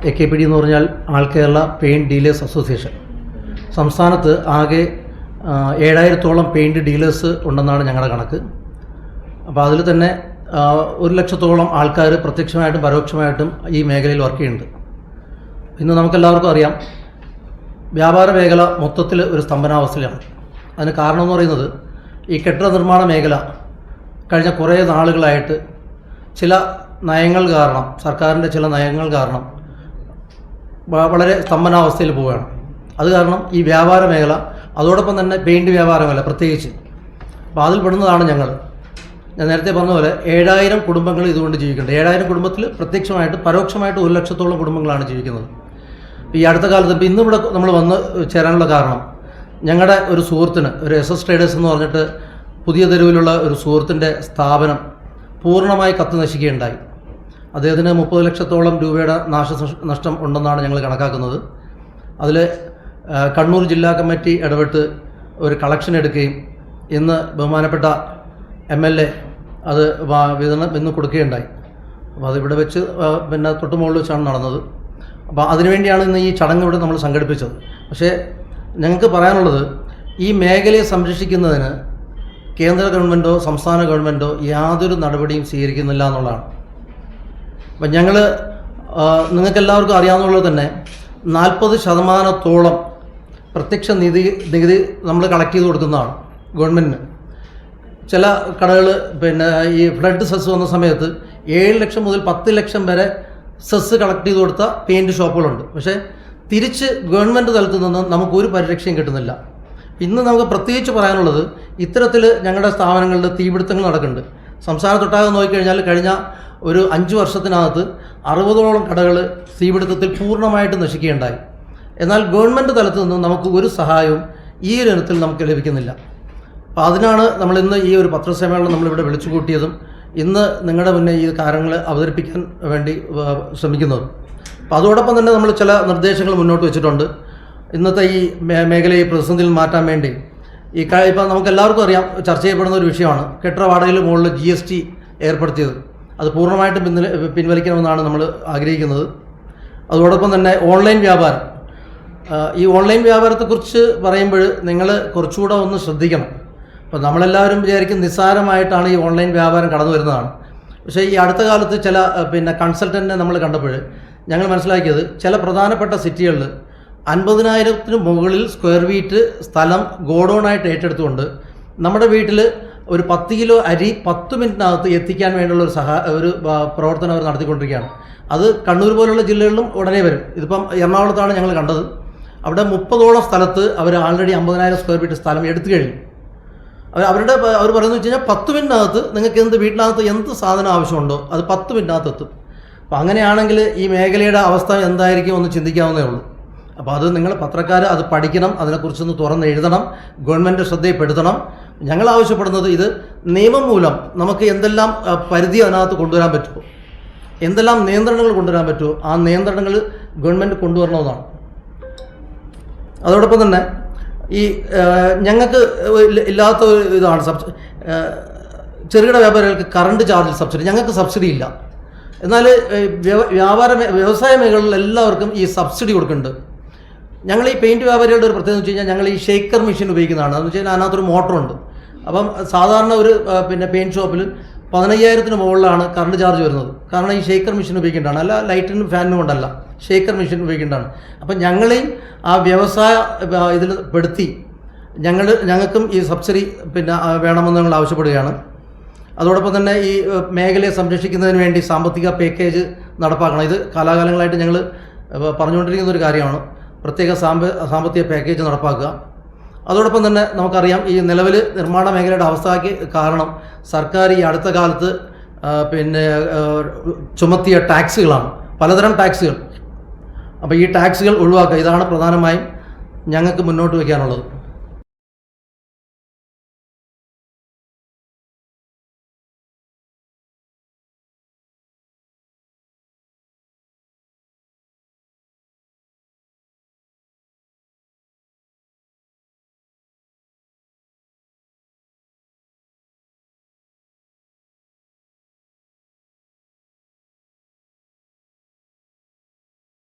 AKPD എന്ന് പറഞ്ഞാൽ ആൾ Kerala paint dealers association. സംസ്ഥാനത്ത് ആകെ 7000-ഓളം പെയിൻറ്റ് ഡീലേഴ്സ് ഉണ്ടെന്നാണ് ഞങ്ങളുടെ കണക്ക്. അപ്പോൾ അതിൽ തന്നെ 1,00,000-ഓളം ആൾക്കാർ പ്രത്യക്ഷമായിട്ടും പരോക്ഷമായിട്ടും ഈ മേഖലയിൽ വർക്ക് ചെയ്യുന്നുണ്ട്. ഇന്ന് നമുക്കെല്ലാവർക്കും അറിയാം, വ്യാപാര മേഖല മൊത്തത്തിൽ ഒരു സ്തംഭനാവസ്ഥയിലാണ്. അതിന് കാരണം എന്ന് പറയുന്നത് ഈ കെട്ടിട നിർമ്മാണ മേഖല കഴിഞ്ഞ കുറേ നാളുകളായിട്ട് ചില നയങ്ങൾ കാരണം, സർക്കാരിൻ്റെ ചില നയങ്ങൾ കാരണം വളരെ സ്തംഭനാവസ്ഥയിൽ പോവുകയാണ്. അത് കാരണം ഈ വ്യാപാര മേഖല, അതോടൊപ്പം തന്നെ പെയിൻറ്റ് വ്യാപാര മേഖല പ്രത്യേകിച്ച്, അപ്പോൾ അതിൽ പെടുന്നതാണ് ഞങ്ങൾ. ഞാൻ നേരത്തെ പറഞ്ഞ പോലെ 7000 കുടുംബങ്ങൾ ഇതുകൊണ്ട് ജീവിക്കുന്നുണ്ട്. 7000 കുടുംബത്തിൽ പ്രത്യക്ഷമായിട്ട് പരോക്ഷമായിട്ട് 1,00,000-ഓളം കുടുംബങ്ങളാണ് ജീവിക്കുന്നത്. ഈ അടുത്ത കാലത്ത് ഇപ്പോൾ ഇന്നിവിടെ നമ്മൾ വന്ന് ചേരാനുള്ള കാരണം, ഞങ്ങളുടെ ഒരു സുഹൃത്തിന്, ഒരു SS ട്രേഡേഴ്സ് എന്ന് പറഞ്ഞിട്ട് പുതിയ തെരുവിലുള്ള ഒരു സുഹൃത്തിൻ്റെ സ്ഥാപനം പൂർണ്ണമായി കത്തി നശിക്കുകയുണ്ടായി. അദ്ദേഹത്തിന് 30 ലക്ഷത്തോളം രൂപയുടെ നാശനഷ്ടം ഉണ്ടെന്നാണ് ഞങ്ങൾ കണക്കാക്കുന്നത്. അതിൽ കണ്ണൂർ ജില്ലാ കമ്മിറ്റി ഇടപെട്ട് ഒരു കളക്ഷൻ എടുക്കുകയും ഇന്ന് ബഹുമാനപ്പെട്ട MLA അത് വിതരണം കൊടുക്കുകയുണ്ടായി. അപ്പോൾ അതിവിടെ വെച്ച് പിന്നെ തൊട്ടുമുകളിൽ വെച്ചാണ് നടന്നത്. അപ്പോൾ അതിനുവേണ്ടിയാണ് ഇന്ന് ഈ ചടങ്ങ് ഇവിടെ നമ്മൾ സംഘടിപ്പിച്ചത്. പക്ഷേ ഞങ്ങൾക്ക് പറയാനുള്ളത്, ഈ മേഖലയെ സംരക്ഷിക്കുന്നതിന് കേന്ദ്ര ഗവൺമെൻറ്റോ സംസ്ഥാന ഗവൺമെൻറ്റോ യാതൊരു നടപടിയും സ്വീകരിക്കുന്നില്ല എന്നുള്ളതാണ്. അപ്പം ഞങ്ങൾ, നിങ്ങൾക്കെല്ലാവർക്കും അറിയാവുന്നതുപോലെ തന്നെ 40% പ്രത്യക്ഷ നികുതി നമ്മൾ കളക്ട് ചെയ്ത് കൊടുക്കുന്നതാണ് ഗവൺമെൻറ്റിന്. ചില കടകൾ പിന്നെ ഈ ഫ്ലഡ് സെസ് വന്ന സമയത്ത് 7 ലക്ഷം മുതൽ 10 ലക്ഷം വരെ സെസ് കളക്ട് ചെയ്ത് കൊടുത്ത പെയിൻറ്റ് ഷോപ്പുകളുണ്ട്. പക്ഷേ തിരിച്ച് ഗവൺമെൻറ് തലത്തിൽ നിന്ന് നമുക്കൊരു പരിരക്ഷയും കിട്ടുന്നില്ല. ഇന്ന് നമുക്ക് പ്രത്യേകിച്ച് പറയാനുള്ളത്, ഇത്തരത്തിൽ ഞങ്ങളുടെ സ്ഥാപനങ്ങളിൽ തീപിടുത്തങ്ങൾ നടക്കുന്നുണ്ട്. സംസ്ഥാനത്തൊട്ടാകെ നോക്കിക്കഴിഞ്ഞാൽ കഴിഞ്ഞ ഒരു 5 വർഷത്തിനകത്ത് 60ഓളം കടകൾ തീപിടുത്തത്തിൽ പൂർണ്ണമായിട്ട് നശിക്കുകയുണ്ടായി. എന്നാൽ ഗവൺമെൻറ് തലത്തിൽ നിന്ന് നമുക്ക് ഒരു സഹായവും ഈ ഒരു ഇനത്തിൽ നമുക്ക് ലഭിക്കുന്നില്ല. അപ്പോൾ അതിനാണ് നമ്മളിന്ന് ഈ ഒരു പത്രസമ്മേളനം നമ്മളിവിടെ വിളിച്ചു കൂട്ടിയതും ഇന്ന് നിങ്ങളുടെ മുന്നേ ഈ കാര്യങ്ങൾ അവതരിപ്പിക്കാൻ വേണ്ടി ശ്രമിക്കുന്നതും. അപ്പോൾ അതോടൊപ്പം തന്നെ നമ്മൾ ചില നിർദ്ദേശങ്ങൾ മുന്നോട്ട് വെച്ചിട്ടുണ്ട്. ഇന്നത്തെ ഈ മേഖലയെ പ്രതിസന്ധിയിൽ മാറ്റാൻ വേണ്ടി ഇപ്പോൾ നമുക്കെല്ലാവർക്കും അറിയാം, ചർച്ച ചെയ്യപ്പെടുന്ന ഒരു വിഷയമാണ് കെട്ടിട വാടകയിൽ മുകളിൽ GST ഏർപ്പെടുത്തിയത്. അത് പൂർണ്ണമായിട്ടും പിൻവലിക്കണമെന്നാണ് നമ്മൾ ആഗ്രഹിക്കുന്നത്. അതോടൊപ്പം തന്നെ ഓൺലൈൻ വ്യാപാരം, ഈ ഓൺലൈൻ വ്യാപാരത്തെക്കുറിച്ച് പറയുമ്പോൾ നിങ്ങൾ കുറച്ചുകൂടെ ഒന്ന് ശ്രദ്ധിക്കണം. അപ്പോൾ നമ്മളെല്ലാവരും വിചാരിക്കും നിസ്സാരമായിട്ടാണ് ഈ ഓൺലൈൻ വ്യാപാരം കടന്നു വരുന്നതാണ്. പക്ഷേ ഈ അടുത്ത കാലത്ത് ചില കൺസൾട്ടൻറ്റിനെ നമ്മൾ കണ്ടപ്പോൾ ഞങ്ങൾ മനസ്സിലാക്കിയത്, ചില പ്രധാനപ്പെട്ട സിറ്റികളിൽ 50,000-ന് മുകളിൽ സ്ക്വയർ ഫീറ്റ് സ്ഥലം ഗോഡൗണായിട്ട് ഏറ്റെടുത്തുകൊണ്ട് നമ്മുടെ വീട്ടിൽ ഒരു 10 കിലോ അരി 10 മിനിറ്റിനകത്ത് എത്തിക്കാൻ വേണ്ടിയുള്ള ഒരു പ്രവർത്തനം അവർ നടത്തിക്കൊണ്ടിരിക്കുകയാണ്. അത് കണ്ണൂർ പോലുള്ള ജില്ലകളിലും ഉടനെ വരും. ഇതിപ്പം എറണാകുളത്താണ് ഞങ്ങൾ കണ്ടത്. അവിടെ 30ഓളം സ്ഥലത്ത് അവർ ആൾറെഡി 50,000 സ്ക്വയർ ഫീറ്റ് സ്ഥലം എടുത്തു കഴിഞ്ഞു. അവർ പറയുന്നത് വെച്ച് കഴിഞ്ഞാൽ 10 മിനിറ്റിനകത്ത് നിങ്ങൾക്ക് വീട്ടിനകത്ത് എന്ത് സാധനം ആവശ്യമുണ്ടോ അത് 10 മിനിറ്റിനകത്ത് എത്തും. അപ്പോൾ അങ്ങനെയാണെങ്കിൽ ഈ മേഖലയുടെ അവസ്ഥ എന്തായിരിക്കും ഒന്ന് ചിന്തിക്കാവുന്നേ ഉള്ളൂ. അപ്പോൾ അത് നിങ്ങൾ പത്രക്കാർ അത് പഠിക്കണം, അതിനെക്കുറിച്ചൊന്ന് തുറന്ന് എഴുതണം, ഗവൺമെൻറ് ശ്രദ്ധയിൽപ്പെടുത്തണം. ഞങ്ങൾ ആവശ്യപ്പെടുന്നത്, ഇത് നിയമം മൂലം നമുക്ക് എന്തെല്ലാം പരിധി അതിനകത്ത് കൊണ്ടുവരാൻ പറ്റുമോ, എന്തെല്ലാം നിയന്ത്രണങ്ങൾ കൊണ്ടുവരാൻ പറ്റുമോ ആ നിയന്ത്രണങ്ങൾ ഗവൺമെൻറ് കൊണ്ടുവരണമെന്നാണ്. അതോടൊപ്പം തന്നെ ഈ ഞങ്ങൾക്ക് ഇല്ലാത്ത ഇതാണ് ചെറുകിട വ്യാപാരികൾക്ക് കറണ്ട് ചാർജിൽ സബ്സിഡി. ഞങ്ങൾക്ക് സബ്സിഡി ഇല്ല. എന്നാൽ വ്യവസായ മേഖലകളിൽ എല്ലാവർക്കും ഈ സബ്സിഡി കൊടുക്കുന്നുണ്ട്. ഞങ്ങൾ ഈ പെയിൻറ്റ് വ്യാപാരികളുടെ ഒരു പ്രത്യേകത വെച്ച് കഴിഞ്ഞാൽ, ഞങ്ങൾ ഈ ഷേക്കർ മെഷീൻ ഉപയോഗിക്കുന്നതാണ്. അതെന്ന് വെച്ച് കഴിഞ്ഞാൽ അതിനകത്തൊരു മോട്ടറുണ്ട്. അപ്പം സാധാരണ ഒരു പെയിൻറ്റ് ഷോപ്പിൽ 15,000-ന് മുകളിലാണ് കറണ്ട് ചാർജ് വരുന്നത്. കാരണം ഈ ഷേക്കർ മെഷീൻ ഉപയോഗിക്കേണ്ടതാണ്, അല്ല ലൈറ്റിനും ഫാനിനും കൊണ്ടല്ല, ഷേക്കർ മെഷീൻ ഉപയോഗിക്കേണ്ടതാണ്. അപ്പം ഞങ്ങളെയും ആ വ്യവസായ ഇതിൽ പെടുത്തി ഞങ്ങൾക്കും ഈ സബ്സിഡി വേണമെന്ന് ഞങ്ങൾ ആവശ്യപ്പെടുകയാണ്. അതോടൊപ്പം തന്നെ ഈ മേഖലയെ സംരക്ഷിക്കുന്നതിന് വേണ്ടി സാമ്പത്തിക പാക്കേജ് നടപ്പാക്കണം. ഇത് കാലാകാലങ്ങളായിട്ട് ഞങ്ങൾ പറഞ്ഞുകൊണ്ടിരിക്കുന്ന ഒരു കാര്യമാണ്. പ്രത്യേക സാമ്പത്തിക പാക്കേജ് നടപ്പാക്കുക. അതോടൊപ്പം തന്നെ നമുക്കറിയാം, ഈ നിലവിൽ നിർമ്മാണ മേഖലയുടെ അവസ്ഥയ്ക്ക് കാരണം സർക്കാർ ഈ അടുത്ത കാലത്ത് ചുമത്തിയ ടാക്സുകളാണ്, പലതരം ടാക്സുകൾ. അപ്പോൾ ഈ ടാക്സുകൾ ഒഴിവാക്കുക, ഇതാണ് പ്രധാനമായും ഞങ്ങൾക്ക് മുന്നോട്ട് വയ്ക്കാനുള്ളത്.